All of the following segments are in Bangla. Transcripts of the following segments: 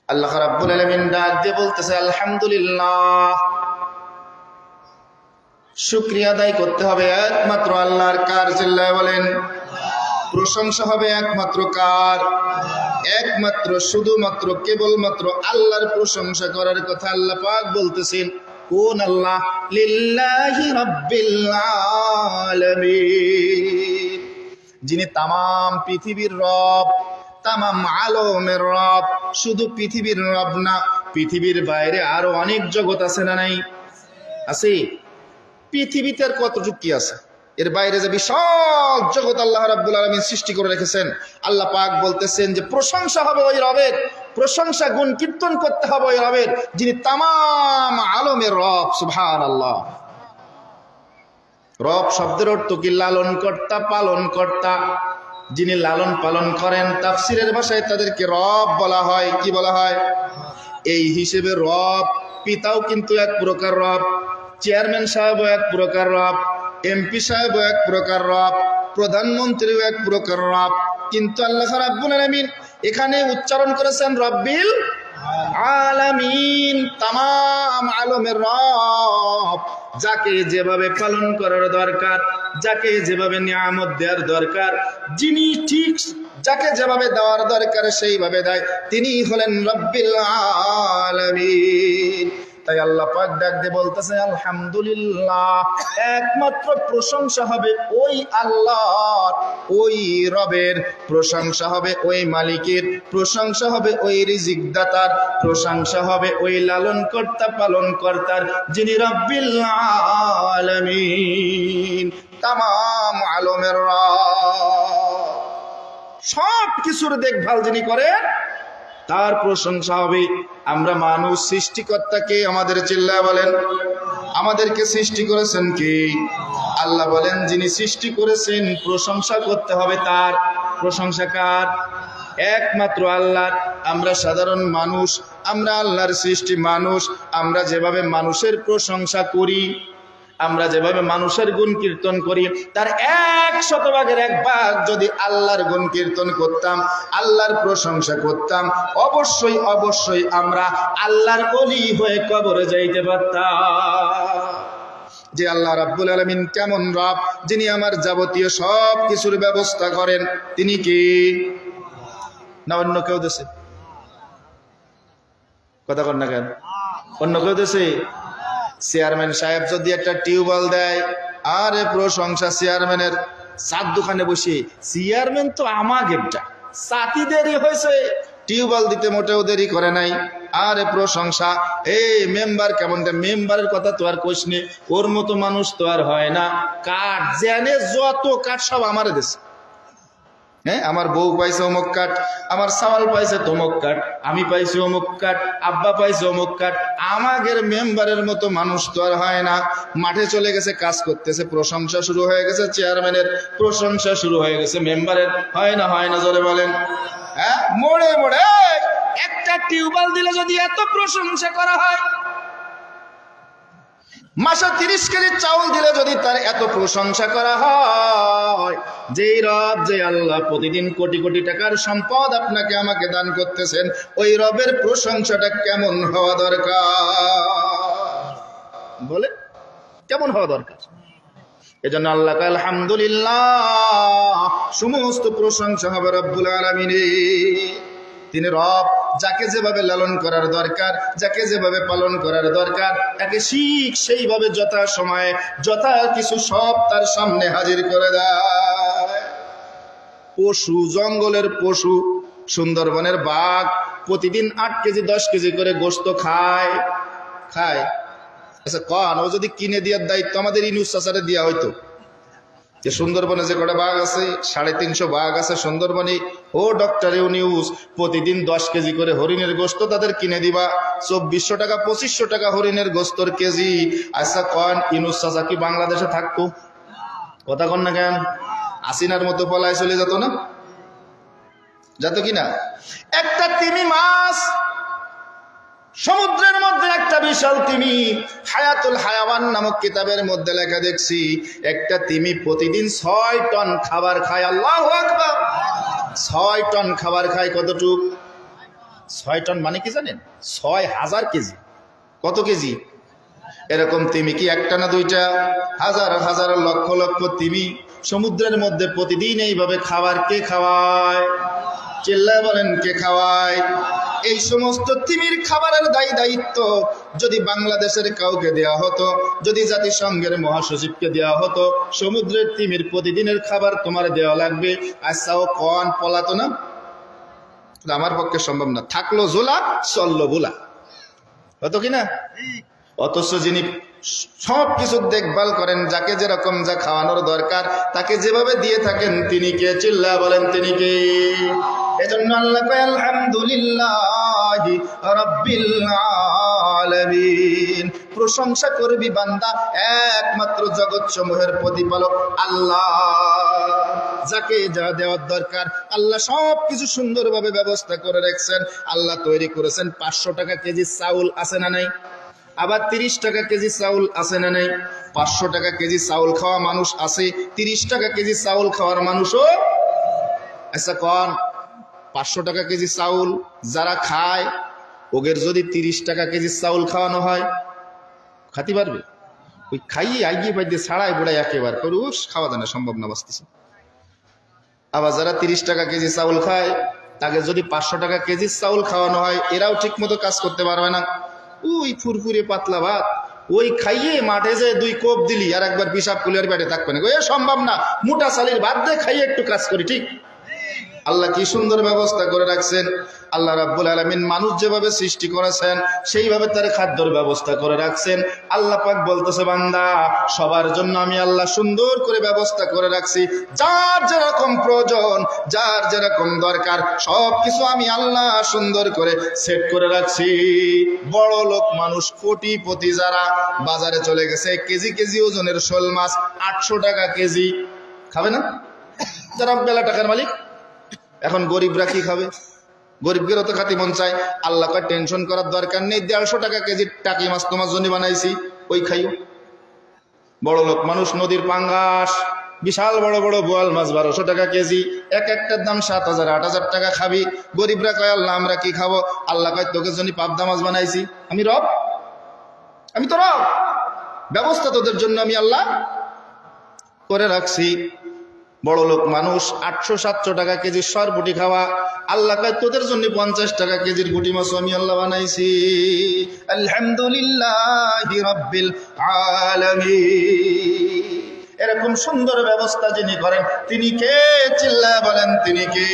আল্লাহ রাব্বুল আলামিন ডাক দিয়ে বলতেছে, আলহামদুলিল্লাহ, শুকরিয়া আদায় করতে হবে একমাত্র আল্লাহর। কার? চিল্লায় বলেন। প্রশংসা হবে একমাত্র কার? একমাত্র, শুধুমাত্র, কেবলমাত্র আল্লাহর প্রশংসা করার কথা আল্লাহ পাক বলতেছেন। কোন আল্লাহ? লিল্লাহি রাব্বিল আলামিন, যিনি তামাম পৃথিবীর রব, তামাম আলমের রব। শুধু পৃথিবীর রব না, পৃথিবীর বাইরে আরো অনেক জগৎ আছে না নাই? আছে। পৃথিবীতে আর কতটুকু কি আছে? এর বাইরে যে বিশাল জগৎ আল্লাহ রাব্বুল আলামিন সৃষ্টি করে রেখেছেন। আল্লাহ পাক বলতেছেন যে প্রশংসা হবে ওই রবের, প্রশংসা গুণ কীর্তন করতে হবে ওই রবের, যিনি তামাম আলমের রব। সুবহানাল্লাহ। রব শব্দের অর্থ কি? লালন কর্তা, পালন কর্তা। যিনি লালন পালন করেন, তাফসিরের ভাষায় তাদেরকে রব বলা হয়। কি বলা হয়? এই হিসেবে রব, পিতাও কিন্তু এক প্রকার রব, চেয়ারম্যান সাহেবও এক প্রকার রব, এমপি সাহেবও এক প্রকার রব, প্রধানমন্ত্রীও এক প্রকার রব। কিন্তু আল্লাহ রাব্বুল আলামিন এখানে উচ্চারণ করেছেন রব্বিল আলামিন, তামাম আলমের রব। যাকে যেভাবে পালন করার দরকার, যাকে যেভাবে নিয়ামত দেওয়ার দরকার, যিনি ঠিক যাকে যেভাবে দেওয়ার দরকার সেইভাবে দেয়, তিনি হলেন রব্বিল আলামিন। তাই আল্লাহ পাক ডাক দিয়ে বলতেছে, আলহামদুলিল্লাহ, একমাত্র প্রশংসা হবে ওই আল্লাহর, ওই রবের। প্রশংসা হবে ওই মালিকের, প্রশংসা হবে ওই রিজিক দাতার, প্রশংসা হবে ওই লালন কর্তা, পালন কর্তার, যিনি রব্বিল আলামিন, তামাম আলমের রব। সব কিছুর দেখভাল যিনি করেন, তার প্রশংসা হবে। আমরা মানুষ, সৃষ্টিকর্তাকে আমাদের চিল্লায় বলেন। আমাদেরকে সৃষ্টি করেছেন কি? আল্লাহ বলেন, যিনি সৃষ্টি করেছেন প্রশংসা করতে হবে তার। প্রশংসা কার? একমাত্র আল্লাহ। আমরা সাধারণ মানুষ, আমরা আল্লাহর সৃষ্টি মানুষ। আমরা যেভাবে মানুষের প্রশংসা করি, আমরা যেভাবে মানুষের গুণ কীর্তন করি, তার 100% যদি আল্লাহর গুণ কীর্তন করতাম, আল্লাহর প্রশংসা করতাম, অবশ্যই অবশ্যই আমরা আল্লাহর ওলি হয়ে কবরে যাইতে পারতাম। যে আল্লাহ রাব্বুল আলামিন কেমন রব, যিনি আমার যাবতীয় সব কিছুর ব্যবস্থা করেন, তিনি কি? না অন্য কেউ দেশে? কথা কর না কেন? অন্য কেউ দেশে? চেয়ারম্যান সাহেব যদি একটা টিউবওয়েল দেয়, আরে প্রশংসা চেয়ারম্যানের। চার দোকানে বসে, চেয়ারম্যান তো আমাগেরটা, সাথী দেরি হয়েছে, টিউবওয়েল দিতে মোটেও দেরি করে নাই, আরে প্রশংসা। এই মেম্বার কেমন? মেম্বারের কথা তো আর কইস নে, ওর মতো মানুষ তো আর হয় না। কাঠ জেনে যত কাঠ সব আমার দেশে। হ্যাঁ, আমার বউ পাইছে অমুক কাঠ, আমার সাওয়াল পাইছে তমুক কাঠ, আমি পাইছি অমুক কাঠ, আব্বা পাইছে অমুক কাঠ। আমাদের মেম্বারের মতো মানুষ তো আর হয় না। মাঠে চলে গেছে, কাজ করতেছে, প্রশংসা শুরু হয়ে গেছে চেয়ারম্যানের, প্রশংসা শুরু হয়ে গেছে মেম্বারের। হয় না? হয় না? জোরে বলেন। হ্যাঁ, মোড়ে মোড়ে একটা টিউবওয়েল দিলে যদি এত প্রশংসা করা হয়, মাসে 30 কেজি চাউল দিলে যদি তার এত প্রশংসা করা হয়, যেই রব, যে আল্লাহ প্রতিদিন কোটি কোটি টাকার সম্পদ আপনাকে আমাকে দান করতেছেন, ওই রবের প্রশংসাটা কেমন হওয়া দরকার? বলে কেমন হওয়া দরকার? এজন্য আল্লাহ আলহামদুলিল্লাহ, সমস্ত প্রশংসা হবে রব্বুল আলামিনের। তিনি রব, যাকে যেভাবে লালন করার দরকার, যাকে যেভাবে পালন করার দরকার, তাকে ঠিক সেইভাবে যথা সময়ে যথা কিছু সব তার সামনে হাজির করে দেয়। পশু, জঙ্গলের পশু, সুন্দরবনের বাঘ প্রতিদিন 8 কেজি 10 কেজি করে গোশত খায়। খায়? আচ্ছা কন, ও যদি কিনে দেওয়ার দায়িত্ব আমাদের ইউনুস চাচারে দেওয়া হইতো, যে সুন্দরবনে যে কটা বাঘ আছে, 350 বাঘ আছে সুন্দরবনে, ও ডক্টর ইউনুস প্রতিদিন 10 কেজি করে হরিণের গোশত তাদের কিনে দিবা। 2400 টাকা 2500 টাকা হরিণের গোশতর কেজি। আচ্ছা কন, ইউনুস চাচা কি বাংলাদেশে থাকতো? কথা কন না কেন? আসিনার মতো পলায় চলে যেত না? যেত কিনা? একটা তিমি মাছ সমুদ্রের মধ্যে, একটা বিশাল তিমি, হায়াতুল হায়াওয়ান নামক কিতাবের মধ্যে লেখা দেখছি, একটা তিমি প্রতিদিন 6 টন খাবার খায়। আল্লাহু আকবার। 6 টন খাবার খায় কতটুক? 6 টন মানে কি জানেন? 6000 কেজি। কত কেজি? এরকম তিমি কি একটা না দুইটা? হাজার হাজার লক্ষ লক্ষ তিমি সমুদ্রের মধ্যে প্রতিদিন এইভাবে খাবার কে খাওয়ায়? চিল্লায় বলেন কে খাওয়ায়? এই সমস্ত তিমির খাবারের দায়িত্ব যদি বাংলাদেশের কাউকে দেওয়া হতো, যদি জাতিসংঘের মহাসচিবকে দেওয়া হতো, সমুদ্রের তিমির প্রতিদিনের খাবার তোমার দেওয়া লাগবে, আচ্ছাও কন পলাতো না? আমার পক্ষে সম্ভব না। থাকলো ঝোলা, চললো বুলা, হতো কিনা? অথচ যিনি সব কিছু দেখভাল করেন, যাকে যেরকম যা খাওয়ানোর দরকার তাকে যেভাবে দিয়ে থাকেন, তিনি কে? চিল্লা বলেন তিনি কে? এজন্য আল্লাহ কয় আলহামদুলিল্লাহি রাব্বিল আলামিন। প্রশংসা করবি বান্দা একমাত্র জগৎসমূহের প্রতিপালক আল্লাহ, যাকে যা দেওয়ার দরকার আল্লাহ সব কিছু সুন্দরভাবে ব্যবস্থা করে রাখছেন। আল্লাহ তৈরি করেছেন। 500 টাকা কেজি চাউল আছে না নাই? আবার 30 টাকা কেজি চাউল আছে না নাই? 500 টাকা কেজি চাউল খাওয়া মানুষ আছে, 30 টাকা কেজি চাউল খাওয়ার মানুষও। আচ্ছা কন, 500 টাকা কেজি চাউল যারা খায়, ওদের যদি 30 টাকা কেজি চাউল খাওয়ানো হয়, খাতে পারবে? ওই খাইয়ে আগিয়ে পাইতে ছাড়াই বেড়াই একেবারে করুস, খাওয়া দাওয়া সম্ভব না, বাঁচতেছে। আবার যারা 30 টাকা কেজি চাউল খায়, তাকে যদি 500 টাকা কেজি চাউল খাওয়ানো হয়, এরাও ঠিক মতো কাজ করতে পারবে না। ওই ফুরফুরে পাতলা ভাত ওই খাইয়ে মাঠে যে 2 কোপ দিলি আর একবার পিসাব কুলিয়ার পেটে থাকবে না, এ সম্ভব না। মোটা চালের ভাত দিয়ে খাইয়ে একটু কাজ করি, ঠিক? আল্লাহ কি সুন্দর ব্যবস্থা করে রাখছেন। আল্লাহ রাব্বুল আলামিন মানুষ যেভাবে সৃষ্টি করেছেন সেইভাবে তার খাদ্যের ব্যবস্থা করে রাখছেন। আল্লাহ পাক বলতেছে, বান্দা সবার জন্য আমি আল্লাহ সুন্দর করে ব্যবস্থা করে রাখছি। যার যেরকম প্রয়োজন, যার যেরকম দরকার, সব কিছু আমি আল্লাহ সুন্দর করে সেট করে রাখছি। বড় লোক মানুষ, কোটিপতি যারা, বাজারে চলে গেছে কেজি কেজি ওজনের শোল মাছ 800 টাকা কেজি, খাবে না? যারা বেলা টাকার মালিক। এখন গরিবরা কি খাবে? গরিবদেরও তো খাতি মন চায়। আল্লাহ কয় টেনশন করার দরকার নেই, 150 টাকা কেজি টাকি মাছ তোমার জন্য বানাইছি, ওই খাইও। বড় লোক মানুষ নদীর পাঙ্গাস, বিশাল বড় বড় বোয়াল মাছ 1200 টাকা কেজি, এক একটার দাম 7000 8000 টাকা খাবি। গরিবরা কয় আল্লাহ আমরা কি খাবো? আল্লাহ কয় তোকে জন্য পাবদা মাছ বানাইছি, আমি রব, আমি তো রব, ব্যবস্থা তোদের জন্য আমি আল্লাহ করে রাখছি। বড় লোক মানুষ 800-700 টাকা কেজির সরপুটি খাওয়া, আল্লাহ কয় তোদের জন্য 50 টাকা কেজির গুটি মাছ আমি আল্লাহ বানাইছি। আলহামদুলিল্লাহি রাব্বিল আলামিন। এরকম সুন্দর ব্যবস্থা যিনি করেন তিনি কে? চিল্লায় বলেন তিনি কে?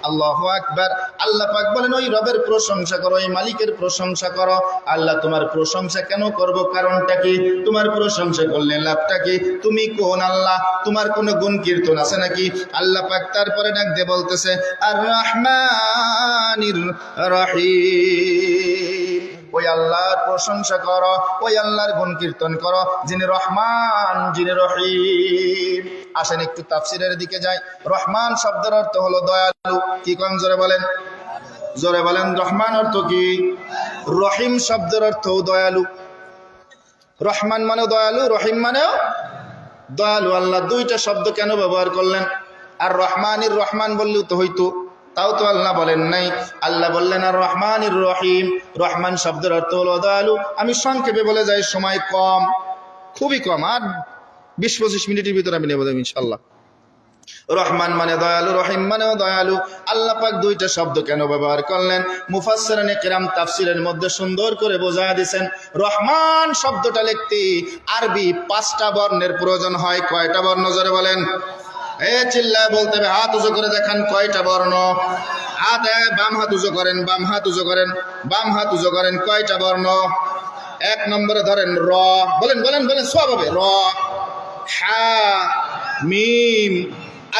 আল্লাহু আকবার। আল্লাহ পাক বলেন ওই রবের প্রশংসা করো, ওই মালিকের প্রশংসা করো। আল্লাহ তোমার প্রশংসা কেন করব? কারণটা কি? তোমার প্রশংসা করলে লাভটা কি? তুমি কোন আল্লাহ? তোমার কোন গুণ কীর্তন আছে নাকি? আল্লাহ পাক তারপরে ডাক দিয়ে বলতেছে আর রহমানির রহিম। ওই আল্লাহর প্রশংসা করো, ওই আল্লাহর গুণ কীর্তন করো যিনি রহমান, যিনি রহিম। আসেন একটু তাফসিরের দিকে যাই। রহমান শব্দের অর্থ হলো দয়ালু। কি কম জোরে বলেন? জোরে বলেন। রহমান অর্থ কি? রহিম শব্দের অর্থ দয়ালু। রহমান মানে দয়ালু, রহিম মানেও দয়ালু। আল্লাহ দুইটা শব্দ কেন ব্যবহার করলেন? আর রহমানির রহমান বললেও তো হইতো, তাও তো আল্লাহ বলেন নাই। আল্লাহ বললেন আর রহমানির রহিম। রহমান শব্দের অর্থ হলো দয়ালু। আমি সংক্ষেপে বলে যাই, সময় কম, খুবই কম, আর 20-25 মিনিটের ভিতরে আমি নেব ইনশাল্লাহ। রহমান মানে দয়ালু, রহিম মানেও দয়ালু। আল্লাহ পাক দুইটা শব্দ কেন ব্যবহার করলেন? মুফাসসিরিনে কেরাম তাফসীরের মধ্যে সুন্দর করে বোঝায় দিয়েছেন। রহমান শব্দটা লিখতে আরবি 5টা বর্ণের প্রয়োজন হয়। কয়টা বর্ণ জোরে বলেন? চিল্লায় বলতে হবে। হাত উঁচু করে দেখান কয়টা বর্ণ। হাত, বাম হাত উঁচু করেন, বাম হাত উঁচু করেন, বাম হাত উঁচু করেন। কয়টা বর্ণ? 1 নম্বরে ধরেন র। বলেন বলেন বলেন, সব হবে। র, হা, মিম,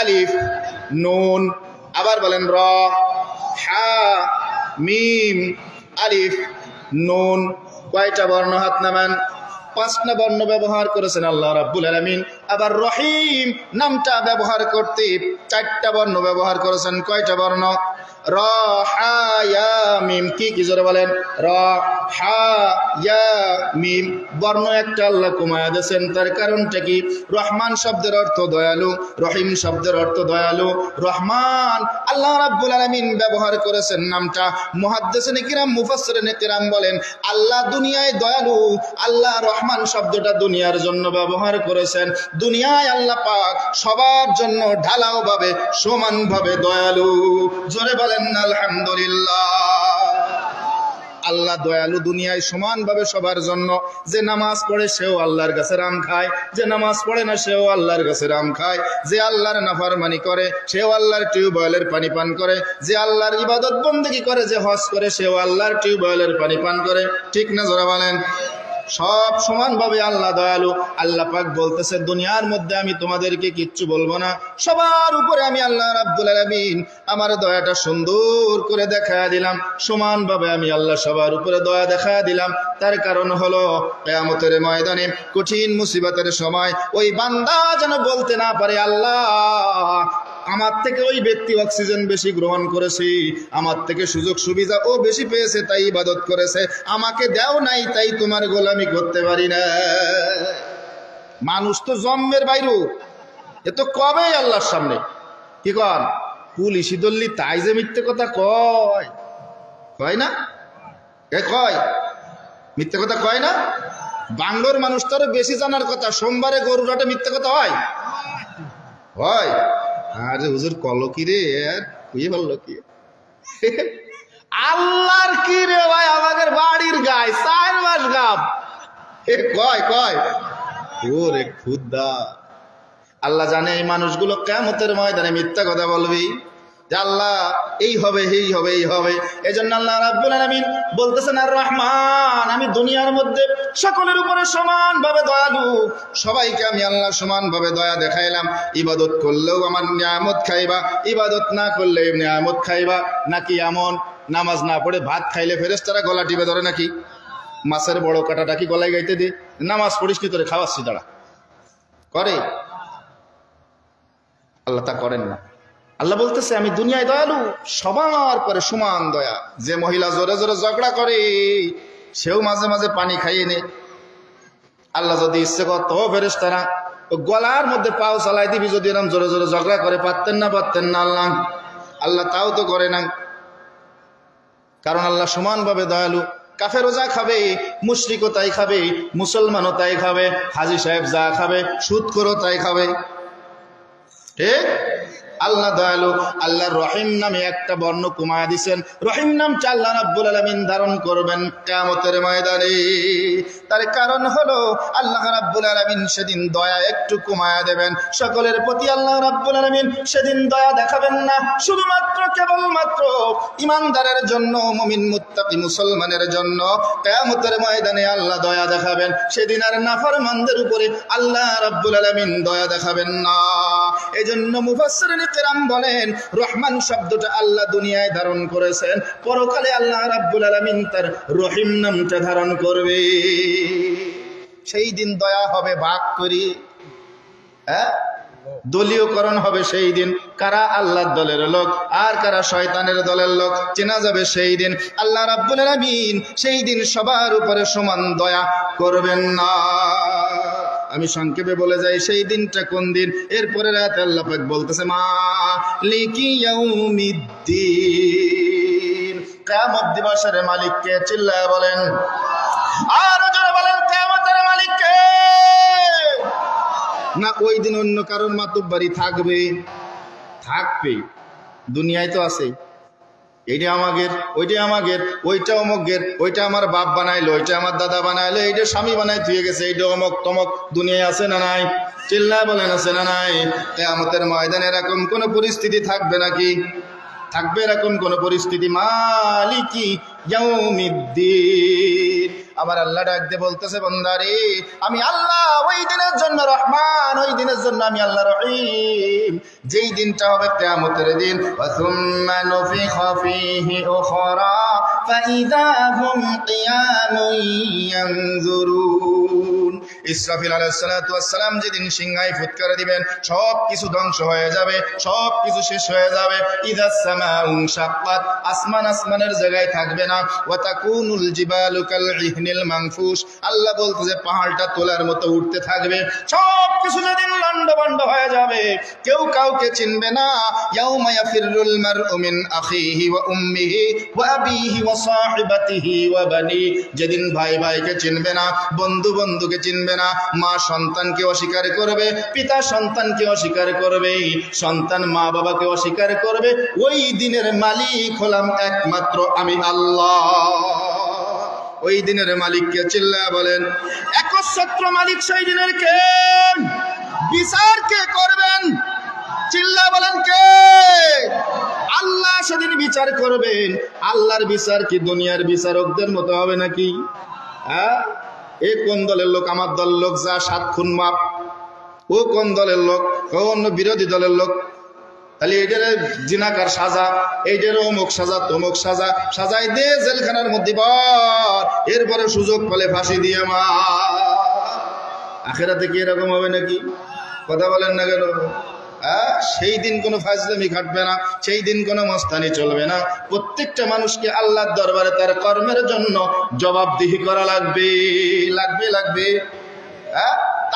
আলিফ, নুন। আবার বলেন র, হা, মিম, আলিফ, নুন। কয়টা বর্ণ? হাত নামান। 5টা বর্ণ ব্যবহার করেছেন আল্লাহ রাব্বুল আলামিন। আবার রহিম নামটা ব্যবহার করতে 4টা বর্ণ ব্যবহার করেছেন। কয়টা বর্ণ? র, হা, ইয়া, মিম। কি কি জোরে বলেন? র, হা ইয়া মিম বর্ণ একটা আল্লাহ কমায়া দিয়েছেন। তার কারণটা কি? রহমান শব্দের অর্থ দয়ালু, রহিম শব্দের অর্থ দয়ালু। রহমান আল্লাহ রাব্বুল আলামিন ব্যবহার করেছেন নামটা। মুহাদ্দিসিনে কিরাম মুফাসসিরিনে কিরাম বলেন আল্লাহ দুনিয়ায় দয়ালু, আল্লাহ রহমান শব্দটা দুনিয়ার জন্য ব্যবহার করেছেন। দুনিয়ায় আল্লাহ পাক সবার জন্য ঢালাও ভাবে সমানভাবে দয়ালু। জোরে বলেন আলহামদুলিল্লাহ। আল্লাহ দয়ালু দুনিয়ায় সমানভাবে সবার জন্য। যে নামাজ পড়ে সেও আল্লাহর কাছে রাম খায়, যে নামাজ পড়ে না সেও আল্লাহর কাছে রাম খায়। যে আল্লাহর নাফরমানি করে সেও আল্লাহর টিউবওয়েলের পানি পান করে। যে আল্লাহর ইবাদত বন্দেগী করে, যে হজ করে সেও আল্লাহর টিউবওয়েলের পানি পান করে। ঠিক না? জোরে বলেন। সব সমানভাবে আল্লাহ দয়ালু। আল্লাহ পাক বলতেছে দুনিয়ার মধ্যে আমি তোমাদেরকে কিচ্ছু বলবো না, সবার উপরে আমি আল্লাহ রাব্বুল আলামিন আমার দয়াটা সুন্দর করে দেখায়া দিলাম। সমানভাবে আমি আল্লাহ সবার উপরে দয়া দেখায়া দিলাম। তার কারণ হলো কিয়ামতের ময়দানে কঠিন মুসিবতের সময় ওই বান্দা যেন বলতে না পারে আল্লাহ আমার থেকে ওই ব্যক্তি অক্সিজেন বেশি গ্রহণ করেছে, আমার থেকে সুযোগ সুবিধা ও বেশি পেয়েছে তাই ইবাদত করেছে, আমাকে দেও নাই তাই তোমার গোলামি করতে পারি না। মানুষ তো জন্মের বাইরু, এ তো কবেই আল্লাহর সামনে কি কর পুলিশি দল্লি তাই যে মিথ্যে কথা কয়, কয় না? এ কয় মিথ্যে কথা কয় না? বাংলোর মানুষ তো আরো বেশি জানার কথা। সোমবারে গরুরাটে মিথ্যে কথা হয়? হয়। আরে হুজুর কলো কি রে, খুঁজে বললো কি আল্লাহর কি রে ভাই, আমাদের বাড়ির গায়ে 4 মাস গাব কয় কয় ওরে খুদা। আল্লাহ জানে এই মানুষগুলো কিয়ামতের ময়দানে মিথ্যা কথা বলবি যে আল্লাহ এই হবে এই হবে এই হবে। এই জন্য আল্লাহ রাব্বুল আলামিন বলতেছেন আর রহমান আমি দুনিয়ার মধ্যে সকলের উপরে সমানভাবে দয়ালু, সবাইকে আমি আল্লাহ সমানভাবে দয়া দেখাইলাম। ইবাদত করলেও আমার নিয়ামত খাইবা, ইবাদত না করলে নিয়ামত খাইবা। নাকি এমন নামাজ না পড়ে ভাত খাইলে ফেরেশতারা গলা টিপে ধরে নাকি? মাছের বড় কাটাটা কি গলায় গাইতে দি? নামাজ পড়িস কি তোরে খাওয়াচ্ছি দাঁড়া করে? আল্লাহ তা করেন না। আল্লাহ বলতেছে আমি দুনিয়ায় দয়ালু, সবার পরে সমান দয়া। যে মহিলা জোরে জোরে ঝগড়া করে সেও মাঝে মাঝে পানি খাইয়ে নে। আল্লাহ যদি ইচ্ছে করত ফেরেশতারা গলার মধ্যে পাও চালাই দিবি যদি এরকম জোরে জোরে ঝগড়া করে। পারতেন না? পারতেন না আল্লাহ? আল্লাহ তাও তো করে না, কারণ আল্লাহ সমানভাবে দয়ালু। কাফেরও যা খাবে, মুশরিকও তাই খাবে, মুসলমানও তাই খাবে, হাজী সাহেব যা খাবে, সুদখোরও তাই খাবে। ঠিক? আল্লাহ দয়ালু। আল্লাহর রহিম নামে একটা বর্ণ কমায়া দিছেন। রহিম নামটা আল্লাহ রাব্বুল আলামিন ধারণ করবেন কিয়ামতের ময়দানে। তার কারণ হলো আল্লাহ রাব্বুল আলামিন সেদিন দয়া একটু কমায়া দেবেন সকলের প্রতি। আল্লাহ রাব্বুল আলামিন সেদিন দয়া দেখাবেন না শুধুমাত্র কেবলমাত্র ইমানদারের জন্য, মুমিন মুত্তাকি মুসলমানের জন্য। কিয়ামতের ময়দানে আল্লাহ দয়া দেখাবেন, সেদিন আর নাফরমানদের উপরে আল্লাহ রাব্বুল আলামিন দয়া দেখাবেন না। এজন্য মুফাসসিরিনে কিরাম বলেন রহমান শব্দটা আল্লাহ দুনিয়ায় ধারণ করেছেন, পরকালে আল্লাহ রাব্বুল আলামিন তার রহিম নামটা ধারণ করবে। সেই দিন দয়া হবে ভাগ করি, হ্যাঁ দলীয়করণ হবে সেই দিন। কারা আল্লাহর দলের লোক আর কারা শয়তানের দলের লোক চেনা যাবে সেই দিন। আল্লাহ রাব্বুল আলামিন সেই দিন সবার উপরে সমান দয়া করবেন না। আমি সংক্ষেপে বলে যাই সেই দিনটা কোন দিন। এরপরে রাতে আল্লাহ পাক বলতেছে মালিকি ইয়াউমিদ্দিন, কিয়ামত দিবসের মালিক কে? চিল্লায়া বলেন, আর জোরে বলেন কিয়ামতের মালিক কে? না ওই দিন অন্য কারোর মাতব্বরি থাকবে? থাকবে। দুনিয়ায় তো আছে এইটা আমাদের, ওইটা আমাদের, ওইটা অমুকের, ওইটা আমার বাপ বানাইলো, ওইটা আমার দাদা বানাইলো, এইটা স্বামী বানাই থুয়ে গেছে, এইটা অমুক তমক। দুনিয়ায় আছে না নাই? চিল্লায় বলেন আছে না নাই? কিয়ামতের ময়দানে এরকম কোন পরিস্থিতি থাকবে নাকি? থাকবে এরকম কোন পরিস্থিতি? মালিকি ইয়াউমিদ্দিন। আমার আল্লাহ ডাক দিয়ে বলতেছে বান্দারে আমি আল্লাহ ওই দিনের জন্য রহমান, ওই দিনের জন্য আমি আল্লাহ রহিম। যেই দিনটা হবে কিয়ামতের দিন। ওয়াসুম্মা নুফিখা ফীহি উখরা ফাইদা হুম কিয়ামুন ইয়ানজুরুন। ইসরাফিল আলাইহিস সালাতু ওয়াস সালাম যেদিন সিংহায় ফুৎকার দিবেন সব কিছু ধ্বংস হয়ে যাবে, সব কিছু শেষ হয়ে যাবে। ইদাস সামাউ শাক্কাত, আসমানের জায়গায় থাকবে না। ওয়া তাকুনুল জিবালু কাল ইহনিল মানফুস, আল্লাহ বলতেছে পাহাড়টা তোলার মতো উঠতে থাকবে। সব কিছু যেদিন লন্ডভন্ড হয়ে যাবে, কেউ কাউকে চিনবে না। ইয়াউমা ইয়াফিরুল মারউ মিন আখিহি ওয়া উম্মিহি ওয়া আবিহি ওয়া সাহিবাতিহি ওয়া বানি, যেদিন ভাই ভাইকে চিনবে না, বন্ধু বন্ধুকে চিনবে না, মা সন্তানকে অস্বীকার করবে, পিতা সন্তানকে অস্বীকার করবে, সন্তান মা বাবাকে অস্বীকার করবে। ওই দিনের মালিক হলাম একমাত্র আমি আল্লাহ। ওই দিনের মালিককে চিল্লায়া বলেন, একচ্ছত্র মালিক সেই দিনের কে? বিচার কে করবেন? চিল্লা বলেন কে? আল্লাহ সেদিন বিচার করবেন। আল্লাহর বিচার কি দুনিয়ার বিচারকদের মতো হবে নাকি? হ্যাঁ, এ কোন দলের লোক? আমার দল লোক, যা 7 খুন মাপ। ও কোন দলের লোক? ও অন্য বিরোধী দলের লোক। তাহলে এইটার জিনাকার সাজা, এইটার অমুক সাজা, তমুক সাজা, সাজাই দে জেলখানার মধ্যে বর, এরপরে সুযোগ পেলে ফাঁসি দিয়ে মা। আখেরাতে কি এরকম হবে নাকি? কথা বলেন না কেন? সেই দিন কোনো ফাজলামি খাটবে না, সেই দিন কোনো মস্তানি চলবে না। প্রত্যেকটা মানুষকে আল্লাহর দরবারে তার কর্মের জন্য জবাবদিহি করা লাগবে, লাগবে লাগবে।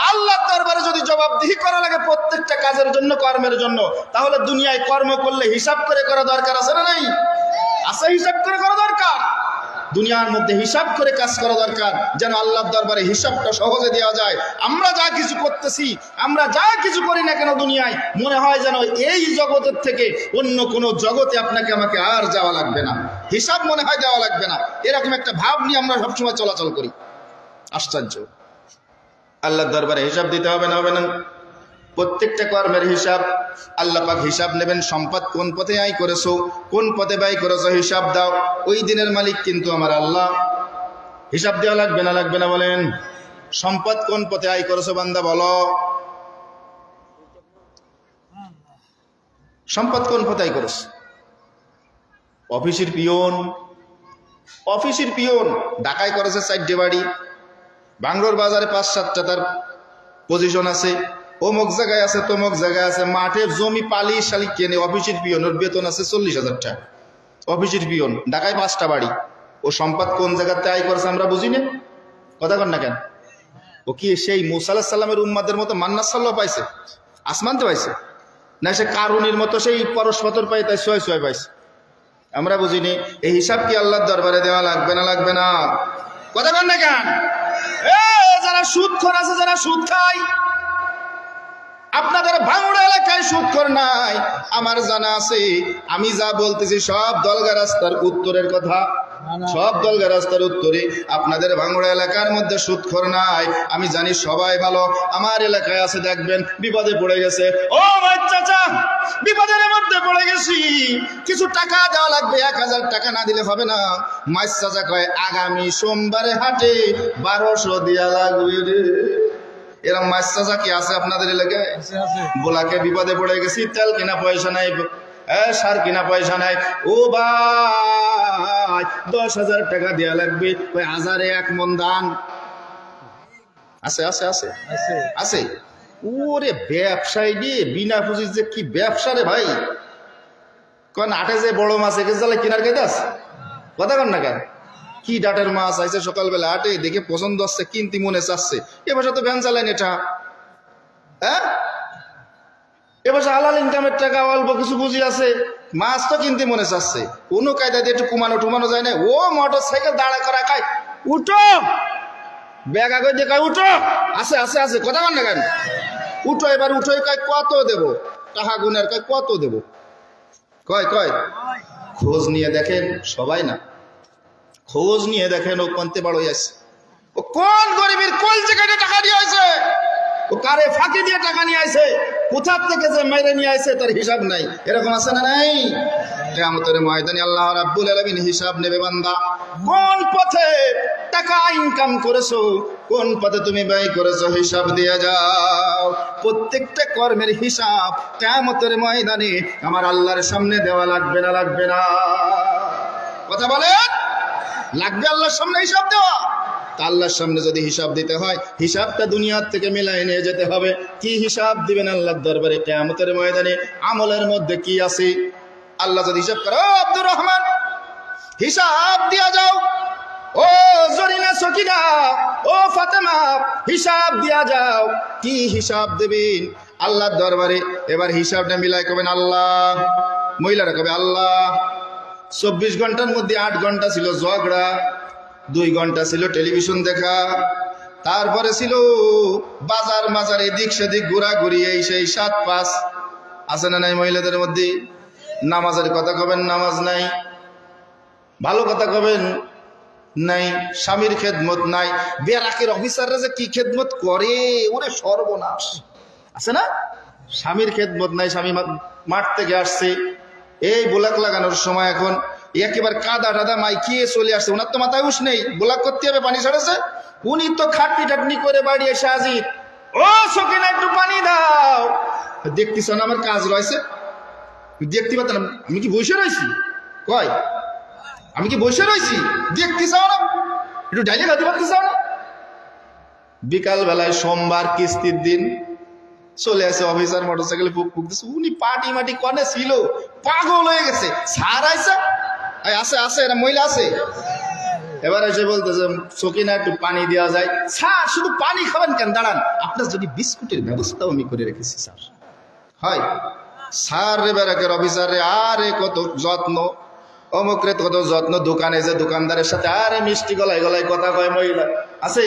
আল্লাহর দরবারে যদি জবাবদিহি করা লাগে প্রত্যেকটা কাজের জন্য, কর্মের জন্য, তাহলে দুনিয়ায় কর্ম করলে হিসাব করে করা দরকার আছে না নাই? আছে, হিসাব করে করা দরকার। দুনিয়ার মধ্যে হিসাব করে কাজ করা দরকার, যেন আল্লাহর দরবারে হিসাবটা সহজে দেওয়া যায়। আমরা যা কিছু করতেছি, আমরা যা কিছু করি না কেন দুনিয়ায়, মনে হয় যেন এই জগতের থেকে অন্য কোনো জগতে আপনাকে আমাকে আর যাওয়া লাগবে না, হিসাব মনে হয় দেওয়া লাগবে না। এরকম একটা ভাব নিয়ে আমরা সবসময় চলাচল করি। আশ্চর্য! আল্লাহর দরবারে হিসাব দিতে হবে না? হবে না? প্রত্যেকটা কর্মের হিসাব আল্লাহ পাক হিসাব নেবেন। সম্পদ কোন পথে আয় করেছো, কোন পথে ব্যয় করেছো, হিসাব দাও। ওই দিনের মালিক কিন্তু আমার আল্লাহ। হিসাব দেওয়া লাগবে না? লাগবে না বলেন? সম্পদ কোন পথে আয় করেছো বান্দা, বলো। সম্পদ কোন পথে আয় করেছো? অফিসের পিয়ন ঢাকায় করেছে 4টে বাড়ি, বাংলোর বাজারে 5-7টা তার পজিশন আছে, অমুক জায়গায় আছে, তমুক জায়গায় আছে, মাঠের জমি পালি শালি কেনে। অফিসের পিয়নের বেতন আছে 40,000 টাকা। অফিসের পিয়ন, ঢাকায় 5টা বাড়ি। ও সম্পদ কোন জায়গাতে আয় করেছে আমরা বুঝি না? কথা কন না কেন? ও কি সেই মুসা আলাইহিস সালামের উম্মাদের মতো মান্নাস সাল্লাহ পাইছে? আসমানতে পাইছে? না সে কারুনির মতো সেই পরশপতর পাই, তাই ছয় পাইছে? আমরা বুঝিনি। এই হিসাব কি আল্লাহর দরবারে দেওয়া লাগবে না? লাগবে না? কথা কন না কেন? যারা সুদখোর আছে, যারা সুদ খায়, আপনাদের ভাঙড়া এলাকায় সুদখোর নাই আমার জানা আছে। আমি যা বলতেছি সব দলগা রাস্তার উত্তরের কথা, সব দলগা রাস্তার উত্তরে। আপনাদের ভাঙড়া এলাকার মধ্যে সুদখোর নাই, আমি জানি সবাই ভালো। আমার এলাকায় আছে, দেখবেন বিপদে পড়ে গেছে, ও ভাই চাচা বিপদের মধ্যে পড়ে গেছি, কিছু টাকা দেওয়া লাগবে, 1000 টাকা না দিলে হবে না। মাইস চাচা কয় আগামী সোমবারে হাটে 1200 দেওয়া লাগবে রে। এরকম মাছ চাচা কি আছে আপনাদের এলাকায়? বোলাকে বিপদে পড়ে গেছি, তেল কিনা পয়সা নাই, সার কিনা পয়সা নাই, ও ভাই 10,000 টাকা দেওয়া লাগবে। ওই 1000-এ 1 মণ ধান আছে, আছে আছে আছে। ওরে ব্যবসায়ী রে, বিনা পুঁজির যে কি ব্যবসা রে ভাই। কারণ আটে যে বড় মাছ একে জালে কিনার খাইতে আছে। কথা কন না কেন? কি ডাটের মাছ আইছে সকালবেলা হাটে, দেখে পছন্দ আসছে, কিনতে মনে চাচ্ছে। এবার তো ভ্যান চালাইন এটা, হ্যাঁ এবার হালাল ইনকামের টাকা অল্প কিছু বুঝি আছে, মাছ তো কিনতে মনে চাচ্ছে। কোনো কায়দা দিয়ে একটু টুমানো যায় না। ও মোটর সাইকেল দাঁড়া করা খায়, উঠো ব্যাগ আগে দিয়ে কয় উঠো, আছে আছে আছে। কথা বল না কেন? উঠো, এবার উঠো, কয় কত দেবো টাকা গুনের, কয় কত দেবো, কয় খোঁজ নিয়ে দেখেন, সবাই না, খোঁজ নিয়ে দেখেন ও কোনতে বড় হয়েছে, ও কোন গরিবের কোন জায়গায় টাকা নিয়ে আসে, ও কারে ফাঁকি দিয়ে টাকা নিয়ে আসে, কোথার থেকে যে মেরে নিয়ে আসে তার হিসাব নাই। এরকম আছে না নাই? কিয়ামতের ময়দানে আল্লাহ রাব্বুল আলামিন হিসাব নেবে, বান্দা কোন পথে টাকা ইনকাম করেছো, কোন পথে তুমি ব্যয় করেছো, হিসাব দিয়ে যাও। প্রত্যেকটা কর্মের হিসাব কিয়ামতের ময়দানে আমার আল্লাহর সামনে দেওয়া লাগবে না? লাগবে না? কথা বলেন, লাগবে আল্লাহর সামনে হিসাব দেওয়া? তা আল্লাহর সামনে যদি হিসাব দিতে হয়, হিসাবটা দুনিয়ার থেকে মিলাই নিয়ে যেতে হবে। কি হিসাব দিবেন আল্লাহর দরবারে কিয়ামতের ময়দানে? আমলের মধ্যে কি আছে? আল্লাহ যদি হিসাব করে, ও আব্দুর রহমান হিসাব দিয়া যাও, ও জরিনা সকিনা, ও ফাতেমা হিসাব দিয়া যাও। কি হিসাব দেবেন আল্লাহর দরবারে? এবার হিসাবটা মিলাই কবেন আল্লাহ, মহিলারা কবে আল্লাহ 24 ঘন্টার মধ্যে 8 ঘন্টা ছিল ঝগড়া, 2 ঘন্টা ছিল টেলিভিশন দেখা, তারপরে ছিল বাজার মাজার এদিক সেদিক ঘোরাঘুরি, এই সেই 7-5 আছে না নাই মহিলাদের মধ্যে? নামাজের কথা কবেন, নামাজ নাই। ভালো কথা কবেন, নাই। স্বামীর খেদমত নাই। বেরাকের অফিসাররা যে কি খেদমত করে, ওরে সর্বনাশ। আছে না? স্বামীর খেদমত নাই, স্বামী মাঠ থেকে আসছে, এই বোলাক লাগানোর সময় এখন একেবারে কাদা টাদা মাইকিয়ে চলে আসছে, ওনার তো মাথায় হুঁশ নেই, বোলাক করতে হবে, পানি ছাড়েছে, উনি তো খাটনি টাটনি করে বাড়ি এসে হাজির, ও সকিনা একটু পানি দাও। দেখতেছ না আমার কাজ রয়েছে, দেখতে পাচ্ছেন আমি কি বসে রয়েছি? কয় আমি কি বসে রয়েছি? দেখতে চাও না? একটু ডাইলে খাতে পারতে চাও না? বিকাল বেলায় সোমবার কিস্তির দিন চলে আসে অফিসার, মোটরসাইকেলে ফুক দিচ্ছে, উনি পাটি মাটি কনে ছিল, পাগল হয়ে গেছে। স্যার আইসা আছে আছে এরা মহিলা আছে, এবার এসে বলতেছে সকিনা একটু পানি দেওয়া যায়। স্যার শুধু পানি খাবেন কেন, দাঁড়ান, আপনার যদি বিস্কুটের ব্যবস্থাও আমি করে রেখেছি স্যার। হয় স্যার রে বেরাকের অফিসার রে, আরে কত যত্ন, অমুকরে কত যত্ন, দোকানে যে দোকানদারের সাথে আরে মিষ্টি গলায় গলায় কথা কয় মহিলা আছে,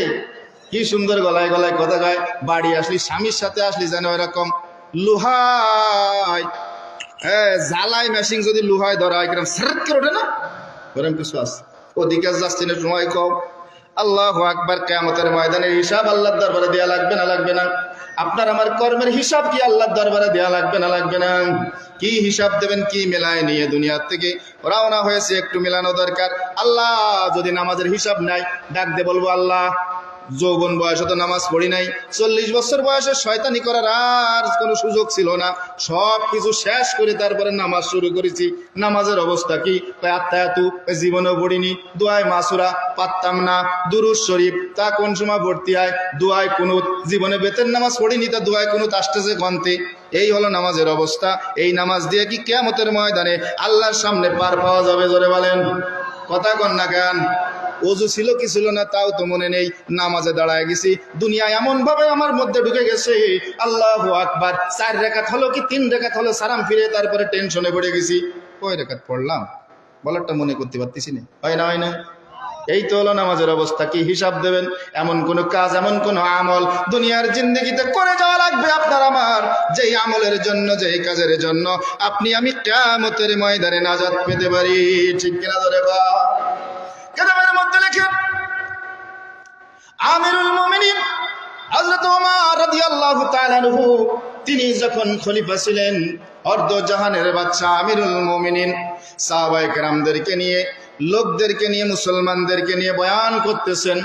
কি সুন্দর গলায় গলায় কথা কয়। বাড়ি আসলি, স্বামীর সাথে আসলি যেন এরকম লুহায়, জ্বালাই মেশিন যদি লুহায় ধরা হয় কিরম সারকে ওঠে না, ওরকম কিছু আছে। ওদিকে যাচ্ছি না, সময় কম। আল্লাহু আকবার। কিয়ামতের ময়দানের হিসাব আল্লাহর দরবারে দেয়া লাগবে না লাগবে না? আপনার আমার কর্মের হিসাব কি আল্লাহর দরবারে দেয়া লাগবে না লাগবে না? কি হিসাব দেবেন? কি মেলায় নিয়ে দুনিয়ার থেকে রওনা হয়েছে, একটু মেলানো দরকার। আল্লাহ যদি নামাজের হিসাব নাই, ডাক দে বলবো আল্লাহ যৌবন বয়সে তো নামাজ পড়ি নাই, 40 বছর বয়সে শয়তানি করার আর কোনো সুযোগ ছিল না, সব কিছু শেষ করে তারপরে নামাজ শুরু করেছি। নামাজের অবস্থা কি? আত্মায়াতু জীবনেও পড়িনি, দোয়ায় মাসুরা পারতাম না, দুরুদ শরীফ তা কোন সময় ভর্তি হয়, দোয়ায় কুনুত জীবনে বেতের নামাজ পড়িনি, তা দোয়ায় কুনুত আসতেছে গন্তে। এই হলো নামাজের অবস্থা। এই নামাজ দিয়ে কি কিয়ামতের ময়দানে আল্লাহর সামনে পার পাওয়া যাবে? জোরে বলেন, কথা কন না কেন? ওযু ছিল কি ছিল না তাও তো মনে নেই, নামাজে দাঁড়ায় গেছি, দুনিয়া এমন ভাবে আমার মধ্যে ঢুকে গেছে, আল্লাহু আকবার। 4 রাকাত হলো কি 3 রাকাত হলো, সালাম ফিরে তারপরে টেনশনে পড়ে গেছি, কয় রাকাত পড়লাম বলারটা মনে করতে পারতেছি না। হয় না? হয় না? এই তো হলো নামাজের অবস্থা। কি হিসাব দেবেন? এমন কোন কাজ, এমন কোন আমল দুনিয়ার জিন্দগিতে করে যাওয়া লাগবে আপনার আমার, যেই আমলের জন্য, যেই কাজের জন্য আপনি আমি কিয়ামতের ময়দানে নাজাত পেতে পারি। ঠিক কিনা ধরে বা? কিতাবের মধ্যে লেখেন আমিরুল মুমিনিন হযরত ওমর রাদিয়াল্লাহু তাআলা আনহু, তিনি যখন খলিফা ছিলেন, অর্ধ জাহানের বাদশা আমিরুল মুমিনিন সাহাবায়ে কেরামদেরকে নিয়ে, লোকদেরকে নিয়ে, মুসলমানদেরকে নিয়ে বয়ান করতেছেন।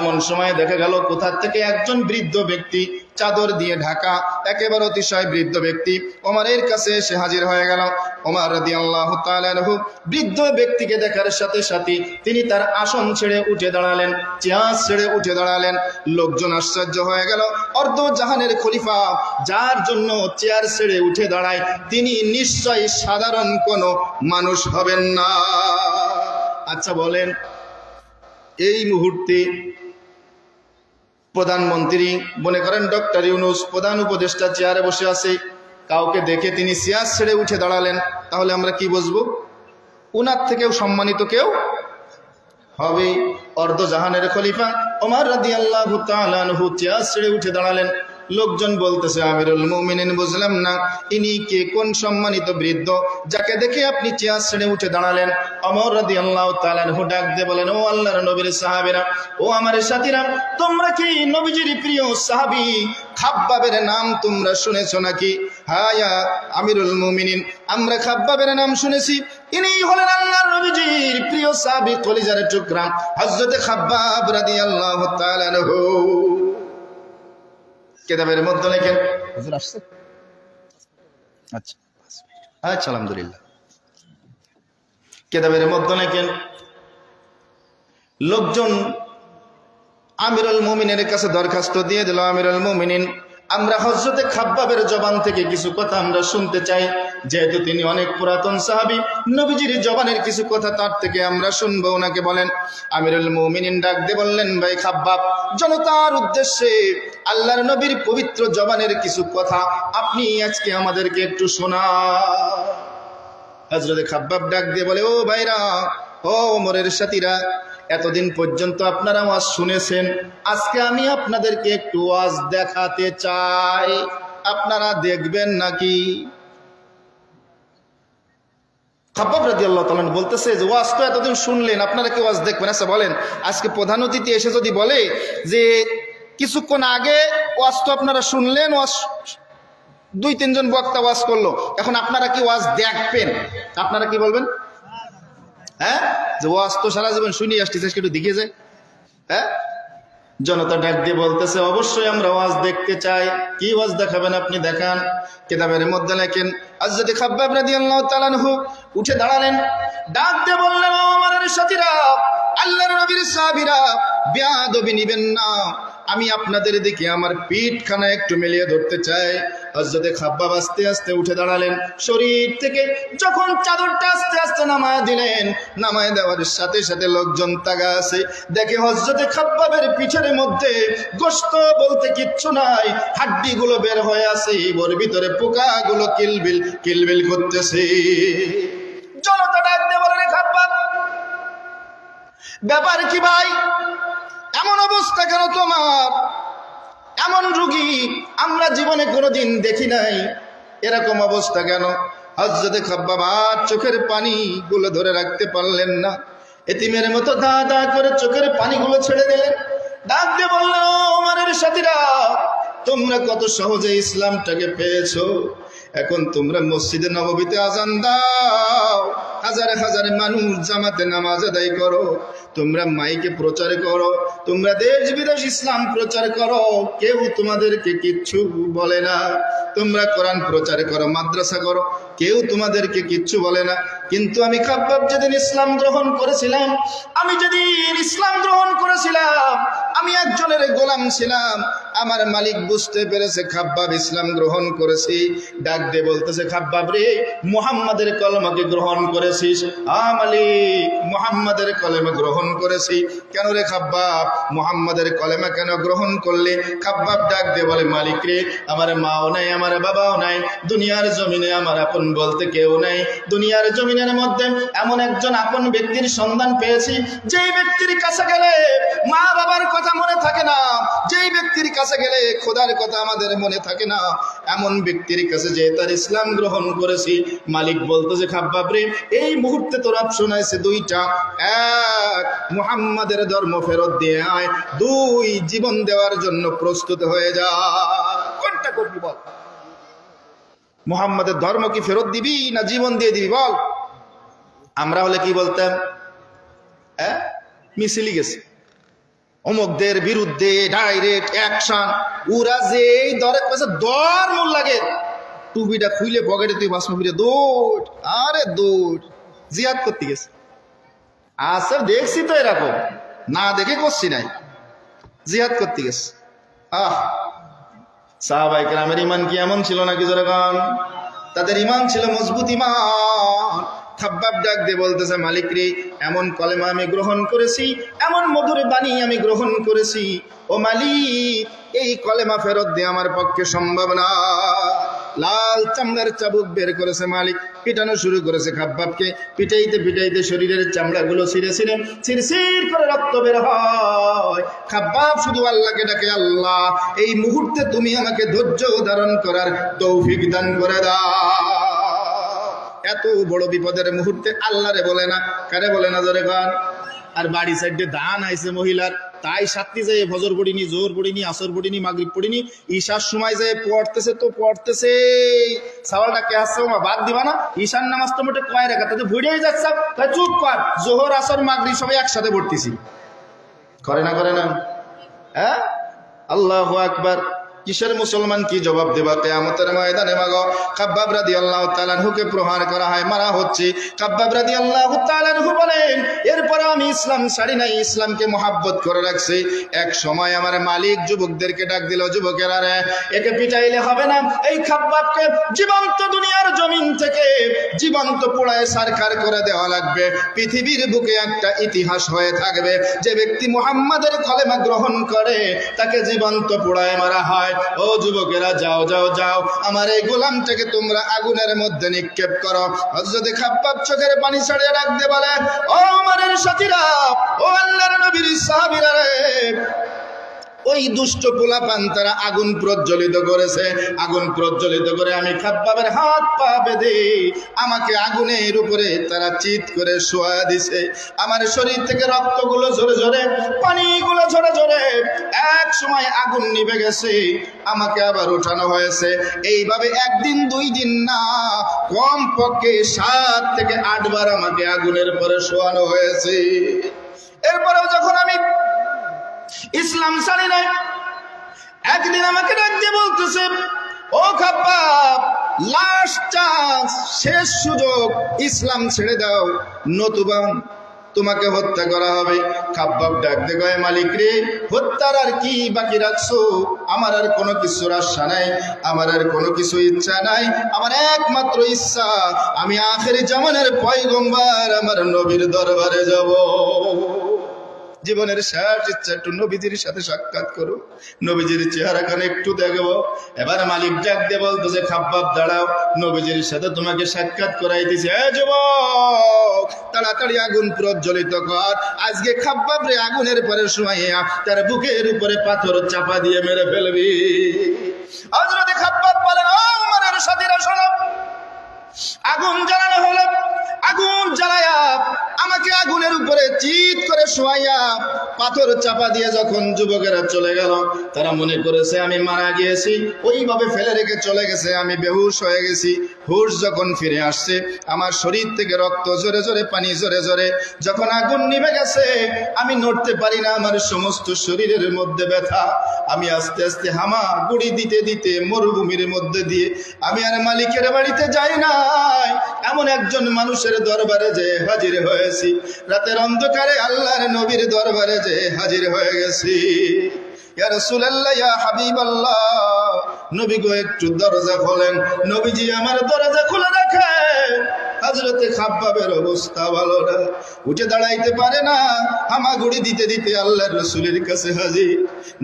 এমন সময় দেখা গেল কোথা থেকে একজন বৃদ্ধ ব্যক্তি, চাদর দিয়ে ঢাকা, একেবারে অতিশয় বৃদ্ধ ব্যক্তি ওমরের কাছে এসে হাজির হয়ে গেল। ওমর রাদিয়াল্লাহু তাআলা আনহু বৃদ্ধ ব্যক্তিকে দেখার সাথে সাথে তিনি তার আসন ছেড়ে উঠে দাঁড়ালেন, চেয়ার ছেড়ে উঠে দাঁড়ালেন। লোকজন আশ্চর্য হয়ে গেল, অর্ধ জাহানের খলিফা যার জন্য চেয়ার ছেড়ে উঠে দাঁড়ায়, তিনি নিশ্চয়ই সাধারণ কোনো মানুষ হবেন না। আচ্ছা বলেন, এই মুহূর্তে প্রধানমন্ত্রী মনে করেন ডক্টর ইউনূস, প্রধান উপদেষ্টা চেয়ারে বসে আছে, কাউকে দেখে তিনি চেয়ার ছেড়ে উঠে দাঁড়ালেন, তাহলে আমরা কি বুঝবো? উনার থেকেও সম্মানিত কেউ হবে। অর্ধ জাহানের খলিফা ওমর রাদিয়াল্লাহু তাআলা আনহু চেয়ার ছেড়ে উঠে দাঁড়ালেন। লোকজন বলতেছে আমিরুল মুমিনিন, বুঝলাম না ইনি কে, কোন সম্মানিত বৃদ্ধ যাকে দেখে আপনি চেয়ার ছেড়ে উঠে দাঁড়ালেন? ওমর রাদিয়াল্লাহু তাআলা আনহু ডাক দিয়ে বলেন, ও আল্লাহর নবীর সাহাবীরা, ও আমার সাথীরা, তোমরা কি নবীজির প্রিয় সাহাবী খাব্বাবের নাম তোমরা শুনেছো নাকি? হ্যাঁ ইয়া আমিরুল মুমিনিন, আমরা খাব্বাবের নাম শুনেছি। ইনি হলেন আল্লাহর নবীজির প্রিয় সাহাবী, কলিজার টুকরা হযরত খাব্বাব রাদিয়াল্লাহু তাআলা আনহু। কিতাবের মধ্যে লেখেন, হুজুর আসছে? আচ্ছা আচ্ছা, আলহামদুলিল্লাহ। কিতাবের মধ্যে লেখেন, লোকজন আমিরুল মুমিনের কাছে দরখাস্ত দিয়ে দিল, আমিরুল মুমিনিন, আমরা হযরতে খাব্বাবের জবান থেকে কিছু কথা আমরা শুনতে চাই, যেহেতু তিনি অনেক পুরাতন সাহাবী, নবীজির জবানের কিছু কথা তার থেকে আমরা শুনবো, ওনাকে বলেন। আমিরুল মুমিনিন ডাক দিয়ে বললেন, ভাই খাব্বাব, জনতার উদ্দেশ্যে আল্লাহর নবীর পবিত্র জবানের কিছু কথা আপনি আজকে আমাদেরকে একটু শোনান। হযরতে খাব্বাব ডাক দিয়ে বলে, ও ভাইরা, ও ওমরের সাথীরা, এতদিন পর্যন্ত আপনারা ওয়াজ শুনেছেন, আজকে আমি আপনাদেরকে একটু ওয়াজ দেখাতে চাই, আপনারা দেখবেন নাকি? খাব্বাব রাদিয়াল্লাহু তাআলা বলতেছে যে ওয়াজ তো এতদিন শুনলেন, আপনারা কি ওয়াজ দেখবেন? আচ্ছা বলেন, আজকে প্রধান অতিথি এসে যদি বলে যে কিছুক্ষণ আগে ওয়াজ তো আপনারা শুনলেন, ওয়াজ 2-3 জন বক্তা ওয়াজ করলো, এখন আপনারা কি ওয়াজ দেখবেন? আপনারা কি বলবেন? হ্যাঁ, যে ওয়াজ তো সারা জীবন শুনি আসতেছে, একটু দেখে যায়। হ্যাঁ, জনতা ডাক দিয়ে বলতেছে, অবশ্যই আমরা ওয়াজ দেখতে চাই। কি ওয়াজ দেখাবেন আপনি? দেখান। কিতাবের মধ্যে লেখেন, হযরত খাব্বাব রাদিয়াল্লাহু তাআলা আনহু উঠে দাঁড়ালেন, ডাক দিয়ে বললেন, ও আমার সাথীরা, আল্লাহর নবীর সাহাবীরা, বেয়াদবি নিবেন না, আমি আপনাদের দিকে আমার পিঠখানা একটু মেলিয়ে ধরতে চাই। হযরতে খাব্বাব আস্তে আস্তে উঠে দাঁড়ালেন, শরীর থেকে যখন চাদরটা আস্তে আস্তে নামায় দিলেন, নামায় দেওয়ার সাথে সাথে লোকজন তাগা আছে, দেখে হযরতে খাব্বাবের পিঠের মধ্যে গোশত বলতে কিচ্ছু নাই, হাড্ডিগুলো বের হয়ে আছে, ওর ভিতরে পোকাগুলো কিলবিল কিলবিল করতেছে। জনতা ডাক দিয়ে বলে, খাব্বাব, ব্যাপার কি ভাই? এমন অবস্থা কেন তোমার? এমন রোগী আমরা জীবনে কোনোদিন দেখি নাই, এরকম অবস্থা কেন? হযরতে খাব্বাব আর চোখের পানি গুলো ধরে রাখতে পারলেন না, এতিমের মতো দা দা করে চোখের পানিগুলো ছেড়ে দিলেন। ডাক দিয়ে বললেন, ও ওমরের সাথীরা, তোমরা কত সহজে ইসলামটাকে পেয়েছো, এখন তোমরা মসজিদে নববীতে আজান দাও, হাজার হাজার মানুষ জামাতে নামাজ আদায় করো, তোমরা মাইকে প্রচার করো, তোমরা দেশ বিদেশ ইসলাম প্রচার করো, কেউ তোমাদেরকে কিচ্ছু বলে না, তোমরা কোরআন প্রচার করো, মাদ্রাসা করো, কেউ তোমাদেরকে কিচ্ছু বলে না। কিন্তু আমি খাব্বাব যেদিন ইসলাম গ্রহণ করেছিলাম, আমি যেদিন ইসলাম গ্রহণ করেছিলাম, আমি একজনের গোলাম ছিলাম, আমার মালিক বুঝতে পেরেছে খাব্বাব ইসলাম গ্রহণ করেছি, ডাক দিয়ে বলতেছে, খাব্বাব রে, মুহাম্মাদের কলেমাকে গ্রহণ করেছিস? মালিক, মুহাম্মাদের কলেমা গ্রহণ করেছি। কেন রে খাব্বাব, মুহাম্মাদের কলেমা কেন গ্রহণ করলে? খাব্বাব ডাক দিয়ে বলে, মালিক রে, আমার মাও নাই, আমার বাবাও নাই, দুনিয়ার জমিনে আমার আপন বলতে কেউ নাই, দুনিয়ার জমিনের মধ্যে এমন একজন আপন ব্যক্তির সন্ধান পেয়েছি, যেই ব্যক্তির কাছে গেলে মা বাবার কথা মনে থাকে না, যেই ব্যক্তির কাছে গেলে খোদার কথা আমাদের মনে থাকে না, এমন ব্যক্তির কাছে যে তার ইসলাম গ্রহণ করেছি। মালিক বলতেছে, খাব্বাব রে, এই মুহূর্তে তোর অপশন আছে দুইটা, এক, মুহাম্মাদের ধর্ম ফেরত দিয়ে আয়, দুই, জীবন দেওয়ার জন্য প্রস্তুত হয়ে যা। কোনটা করবি বল? মুহাম্মাদের ধর্ম কি ফেরত দিবি না জীবন দিয়ে দিবি বল? আমরা হলে কি বলতাম? মিছিলি গেছে, অমুকদের বিরুদ্ধে ডাইরেক্ট অ্যাকশন, ওরা যে দর মূল লাগে, টুপিটা খুইলে পকেটে তুই বাসমা ফিরে দৌড়, আরে দৌড়, জিহাদ করতে গেছে। আচ্ছা দেখছি তো এরকম, না দেখে করছি নাই, জিহাদ করতে গেছে। সাহাবায়ে কেরামের ঈমান কি এমন ছিল নাকি? জোরাগান, তাদের ঈমান ছিল মজবুত ঈমান। খাব্বাব ডাক দিয়ে বলতেছে, মালিক রে, এমন কলেমা আমি গ্রহণ করেছি, এমন মধুর বাণী আমি গ্রহণ করেছি, ও মালিক, এই কলেমা ফেরত দিয়ে আমার পক্ষে সম্ভব না। লাল চামড়ার চাবুক বের করেছে মালিক, পিটানো শুরু করেছে খাব্বাবকে, পিটাইতে পিটাইতে শরীরের চামড়াগুলো ছিঁড়ে ছিঁড়ে ছিঁড় করে রক্ত বের হয়। খাব্বাব শুধু আল্লাহকে ডাকে, আল্লাহ, এই মুহূর্তে তুমি আমাকে ধৈর্য ধারণ করার তৌফিক দান করে দাও। এত বড় বিপদের মুহূর্তে আল্লাহরে বলে না, কারে বলে না? জোরে গান। আর বাড়ি সাইডে ধান আইছে মহিলার, তাই সাথে যায় ফজর পড়িনি, জোর পড়িনি, আসর পড়িনি, মাগরিব পড়িনি, ঈশার সময় যায় পড়তেছে, তো পড়তেছে, সাওয়ালটাকে আসছে মা বাদ দিবা না, ঈশার নামাজ তো মোটে কয় রেখা, তাতে ভুড়েই যাচ্ছে, তাই চুপ কর, জোহর আসর মাগরিব সবাই একসাথে পড়তেছি, করে না? হ্যাঁ, আল্লাহু আকবার। কিসের মুসলমান? কি জবাব দেবা কিয়ামতের ময়দানে? মাগো খাব্বাব রাদিয়াল্লাহু তাআলা আনহুকে প্রহার করা হয়, মারা হচ্ছে। খাব্বাব রাদিয়াল্লাহু তাআলা আনহু বলেন, এরপর আমি ইসলাম ছাড়ি নাই, ইসলামকে মহব্বত করে রাখছি। এক সময় আমার মালিক যুবকদেরকে ডাক দিল, যুবকেরা রে, একে পিটাইলে হবে না, এই খাব্বাবকে জীবন্ত দুনিয়ার জমিন থেকে জীবন্ত পোড়ায় সারখার করে দেওয়া লাগবে। পৃথিবীর বুকে একটা ইতিহাস হয়ে থাকবে, যে ব্যক্তি মুহাম্মাদের কলেমা গ্রহণ করে তাকে জীবন্ত পোড়ায় মারা হয়। ও যুবকেরা, যাও যাও যাও, আমার এই গোলামটাকে তোমরা আগুনের মধ্যে নিক্ষেপ করো। হযরত খাব্বাব চোখের পানি ছাড়িয়ে ডাক দিয়ে বলে, ও আমাদের সাথীরা, ও আল্লাহর নবীর সাহাবীরা রে, ওই দুষ্ট পোলাপান তারা আগুন প্রজ্বলিত করেছে। আগুন প্রজ্বলিত করে আমি খাব্বাবের হাত পা বেঁধে আমাকে আগুনের উপরে তারা চিৎ করে শোয়া দিছে। আমার শরীর থেকে রক্তগুলো ঝরে ঝরে, পানিগুলো ঝরে ঝরে এক সময় আগুন নিভে গেছে, আমাকে আবার উঠানো হয়েছে। এইভাবে একদিন দুই দিন না, কম পক্ষে 7 থেকে 8 বার আমাকে আগুনের পরে শোয়ানো হয়েছে। এরপরেও যখন আমি ইসলাম ছাড়ি নাই, একদিন আমাকে ডাক দিয়ে বলতেছে, ও খাব্বাব, লাস্ট চান্স, শেষ সুযোগ, ইসলাম ছেড়ে দাও, নতুবা তোমাকে হত্যা করা হবে। খাব্বাব ডাক দিয়ে কয়, মালিক রে, হত্যার আর কি বাকি রাখছো? আমার আর কোনো কিছুর আশা নাই, আমার আর কোনো কিছু ইচ্ছা নাই। আমার একমাত্র ইচ্ছা, আমি আখেরি জামানের পয়গম্বর আমার নবীর দরবারে যাব। জীবনের শেষ ইচ্ছা একটু নবীজির সাথে সাক্ষাৎ করো, নবীজির চেহারাখানে একটু দেখবো। এবার মালিক ডাক দিয়ে বলতেছে, খাব্বাব দাঁড়াও, নবীজির সাথে তোমাকে সাক্ষাৎ করাইতেছে। এ যুবক, তাড়াতাড়ি আগুন প্রজ্বলিত কর। আজকে খাব্বাব রে আগুনের পরে শুয়াইয়া তার বুকের উপরে পাথর চাপা দিয়ে মেরে ফেলবি। হযরত খাব্বাব বলেন, ও আমার সাথীরা শোনো, আগুন জ্বালানো হলো। আগুন জ্বালায়া আমাকে আগুনের উপরে চিৎ করে শোয়াইয়া পাথর চাপা দিয়ে যখন যুবকেরা চলে গেল, তারা মনে করেছে আমি মারা গিয়েছি, ওইভাবে ফেলে রেখে চলে গেছে, আমি বেহুশ হয়ে গেছি। হুশ যখন ফিরে আসছে, আমার শরীর থেকে রক্ত ঝরে ঝরে, পানি ঝরে ঝরে, যখন আগুন নিভে গেছে, আমি নড়তে পারি না, আমার সমস্ত শরীরের মধ্যে ব্যথা। আমি আস্তে আস্তে হামা গুড়ি দিতে দিতে মরুভূমির মধ্যে দিয়ে আমি আর মালিকের বাড়িতে যাই নাই, এমন একজন মানুষের দরবারে যে হাজির হয়েছি। রাতের অন্ধকারে আল্লাহর নবীর দরবারে যে হাজির হয়ে গেছি। ইয়া রাসূলুল্লাহ, ইয়া হাবিবাল্লাহ, নবী গো একটু দরজা খোলেন। নবীজি আমার দরজা খুলে রাখেন। হযরতে খাব্বাবের অবস্থা ভালো না, উঠে দাঁড়াইতে পারে না, হামাগুড়ি দিতে দিতে আল্লাহর রাসূলের কাছে হাজির।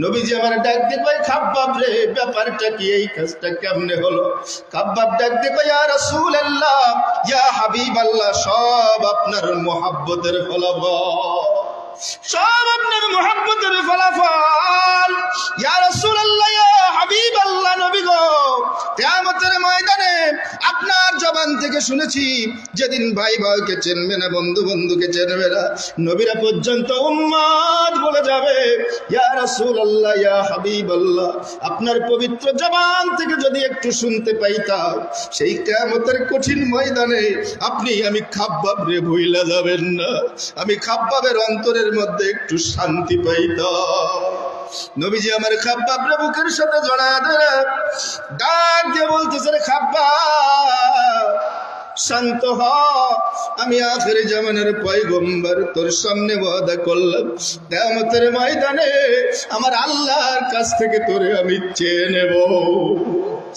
নবীজি আমার ডাক দিয়ে কয়, খাব্বাব রে, ব্যাপারটা কি, এই কাজটা কেমনে হলো? খাব্বাব ডাক দিয়ে কয়, ইয়া রাসূলুল্লাহ, ইয়া হাবিবাল্লাহ, সব আপনার মুহাব্বতের ফলাফল, সব আপনার মুহাব্বতের ফলাফল। ইয়া রাসূলুল্লাহ, ইয়া হাবিবাল্লাহ, নবী গো, কিয়ামতের ময়দানে আপনার জবান থেকে শুনেছি, যেদিন ভাই ভাইকে চিনবে না, বন্ধু বন্ধুকে চিনবে না, নবীরা পর্যন্ত উম্মত বলে যাবে, ইয়া রাসূলুল্লাহ, ইয়া হাবিবাল্লাহ, আপনার পবিত্র জবান থেকে যদি একটু শুনতে পাইতাম, সেই কিয়ামতের কঠিন ময়দানে আপনি আমি খাব্বাব রে ভুইলা যাবেন না, আমি খাব্বাবের অন্তরের মধ্যে একটু শান্তি পাইতাম। নবীজি আমার খাব্বাবরে বুকের সাথে জড়ায় ধরে ডাক দিয়ে বলতেছে, রে খাব্বাব, শান্ত হ, আমি আখেরি জামানের পয়গম্বর, তোর সামনে ওয়াদা করলাম, কিয়ামতের ময়দানে আমার আল্লাহর কাছ থেকে তোরে আমি চেয়ে নেব।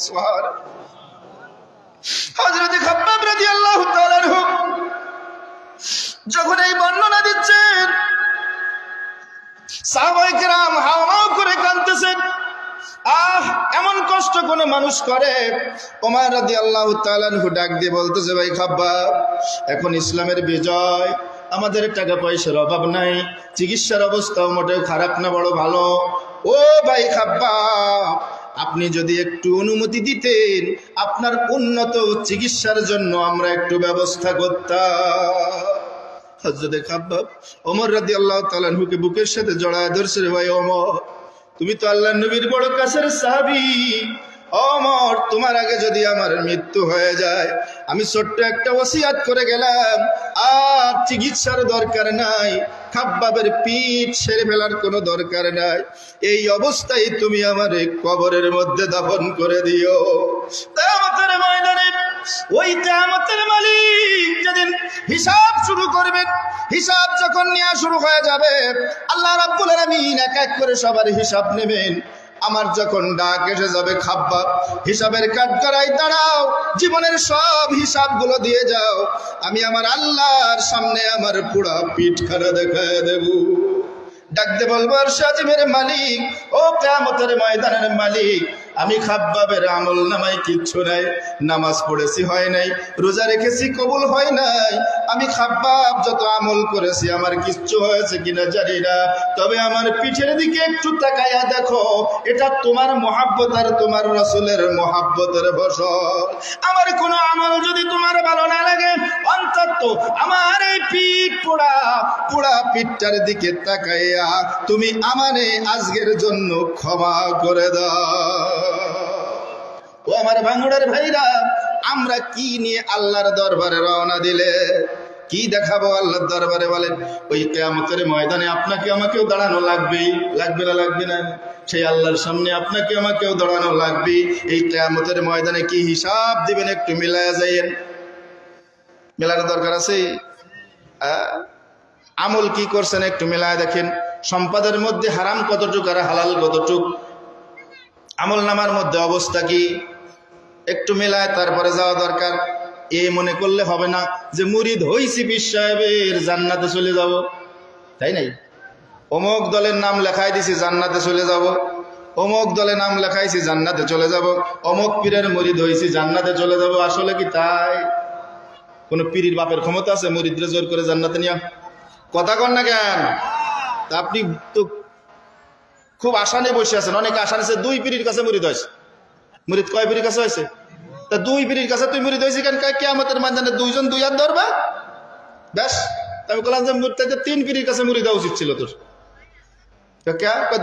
সুবহানাল্লাহ। হযরত খাব্বাব রাদিয়াল্লাহু তাআলা আনহু যখন এই বর্ণনা দিচ্ছেন, সাহাবায়ে কেরাম হাওমাও করে কাঁদতেছেন। এমন কষ্ট কোন মানুষ করে? ওমর রাদিয়াল্লাহু তাআলা আনহু ডাক দিয়ে বলতেছে, ভাই খাব্বাব, এখন ইসলামের বিজয়, আমাদের টাকা পয়সার অভাব নাই, চিকিৎসার অবস্থাও মোটেও খারাপ না, বড় ভালো। ও ভাই খাব্বাব, আপনি যদি একটু অনুমতি দিতেন, আপনার উন্নত চিকিৎসার জন্য আমরা একটু ব্যবস্থা করতাম। হযরত খাব্বাব ওমর রাদিয়াল্লাহু তাআলা আনহুকে বুকের সাথে জড়ায় ধরছে, রে ভাই ওমর, তুমি তো আল্লাহর নবীর বড় কাছের সাহাবী। ওমর, তোমার আগে যদি আমার মৃত্যু হয়ে যায়, আমি ছোট্ট একটা ওসিয়াত করে গেলাম, আর চিকিৎসার দরকার নাই, খাব্বাবের পিঠ সেরে ফেলার কোনো দরকার নাই। এই অবস্থায় তুমি আমারে কবরের মধ্যে দাফন করে দিও। কিয়ামতের ময়দানে ওই কিয়ামতের মালিক যেদিন হিসাব শুরু করবেন, হিসাব যখন নেওয়া শুরু হয়ে যাবে, আল্লাহ রাব্বুল আলামিন এক এক করে সবার হিসাব নেবেন। আমার যখন ডাক এসে যাবে, খাব্বাব হিসাবের কাঠগড়ায় দাঁড়াও, জীবনের সব হিসাবগুলো দিয়ে যাও, আমি আমার আল্লাহর সামনে আমার পুরা পিঠখানা দেখায় দেব। ডাকতে বলবো আরশাজিমের মালিক, ও কিয়ামতের ময়দানের মালিক, আমি খাব্বাবের আমল নামায় কিচ্ছু নাই, নামাজ পড়েছি হয় নাই, রোজা রেখেছি কবুল হয় নাই, আমি খাব্বাব যত আমল করেছি আমার কিচ্ছু হয়েছে কিনা জানি না, তবে আমার পিঠের দিকে একটু তাকাইয়া দেখো, এটা তোমার মহাব্বত আর তোমার রাসূলের মহাব্বতের ফসল। আমার কোনো আমল যদি তোমার ভালো না লাগে, অন্তত আমার এই পিঠ পোড়া পোড়া পিঠটার দিকে তাকাইয়া তুমি আমারে আজকের জন্য ক্ষমা করে দাও। ও আমার ভাঙড়ের ভাইরা, আমরা কি নিয়ে আল্লাহর দরবারে রওনা দিলে? কি দেখাবো আল্লাহর দরবারে? বলেন, ওই কিয়ামতের ময়দানে আপনাকে আমাকেও দাঁড়ানো লাগবে, লাগবে না লাগবে না? সেই আল্লাহর সামনে আপনাকে আমাকেও দাঁড়ানো লাগবে। এই কিয়ামতের ময়দানে কি হিসাব দিবেন একটু মিলায়া যাইয়েন। মেলার দরকার আছে। আমল কি করছেন একটু মেলায় দেখেন। সম্পদের মধ্যে হারাম কতটুক আর হালাল কতটুক, আমল নামার মধ্যে অবস্থা কি একটু মেলায় তারপরে যাওয়া দরকার। এ মনে করলে হবে না যে মুরিদ হইছি পীর সাহেবের জান্নাতে চলে যাব, তাই নাই? অমুক দলের নাম লেখাই দিছি জান্নাতে চলে যাব, অমুক দলের নাম লেখাইছি জান্নাতে চলে যাব, অমুক পীরের মুরিদ হইছি জান্নাতে চলে যাব। আসলে কি তাই? কোন পীরের বাপের ক্ষমতা আছে মুরিদরে জোর করে জান্নাতে নিয়ে? কথা কন না কেন? তা আপনি তো খুব আশা নিয়ে বসে আছেন। অনেক আশা নিয়েছে দুই পীরের কাছে মুরিদ হয়েছে। মুরিদ কয় পীরের কাছে হয়েছে? তা দুই পীরের কাছে তুই মুরিদ হয়েছি কেন? কিয়ামতের ময়দানে দুইজন দুই হাত ধরবা, ব্যাস। আমি বললাম যে তিন পীরের কাছে মুরিদ হওয়া উচিত ছিল তোর।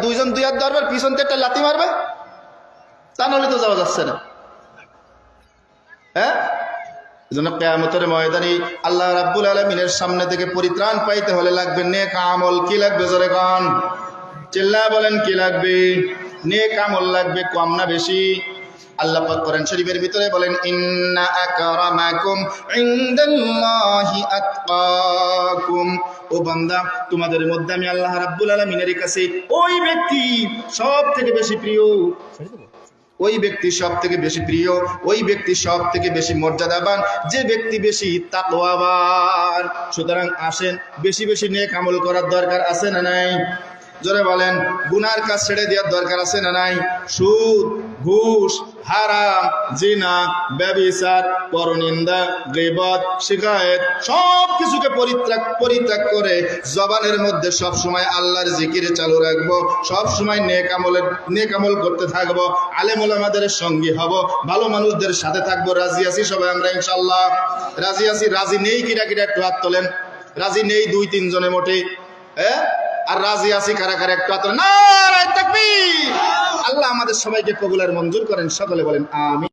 দুইজন দুই হাত ধরবার, পিছন থেকে একটা লাথি মারবে, তা নাহলে তো যাওয়া যাচ্ছে না। হ্যাঁ, এজন্য কিয়ামতের ময়দানে আল্লাহ রাব্বুল আলামিনের সামনে থেকে পরিত্রাণ পাইতে হলে লাগবে নেক আমল। কি লাগবে জোরে কোন? চিল্লায় বলেন কি লাগবে? নেক আমল লাগবে, কম না বেশি? আল্লাহ পাক কোরআন শরীফের ভিতরে বলেন, ইন্না আকরামাকুম ইনদাল্লাহি আতকাকুম। ও বান্দা, তোমাদের মধ্যে আমি আল্লাহ রাব্বুল আলামিনের কাছে ওই ব্যক্তি সব থেকে বেশি প্রিয়, ওই ব্যক্তি সব থেকে বেশি প্রিয়, ওই ব্যক্তি সব থেকে বেশি মর্যাদাবান, যে ব্যক্তি বেশি তাকওয়াবান। সুতরাং আসেন, বেশি বেশি নেক আমল করার দরকার আছে না নাই? জোরে বলেন। গুনার কাজ ছেড়ে দেওয়ার দরকার আছে না নাই? সুদ, ঘুষ, হারাম, জিনা, ব্যভিচার, পরনিন্দা, গীবত, শিকায়েত সব কিছুকে পরিত্যাগ করে জবানের মধ্যে সব সময় আল্লাহর জিকির চালু রাখবো, সব সময় নেক আমল করতে থাকবো, আলেম ওলামাদের সঙ্গী হব, ভালো মানুষদের সাথে থাকবো। রাজি আছি সবাই আমরা ইনশাআল্লাহ? রাজি আছি? রাজি নেই কিরা কিরা একটু হাত তোলেন। রাজি নেই 2-3 জনে মোটে। হ্যাঁ, আর রাজি আছি কারা কারা একটু হাত তোলেন। নারায়ে তাকবীর। আল্লাহ আমাদের সবাইকে কবুল আর মঞ্জুর করেন। সকলে বলেন আমিন।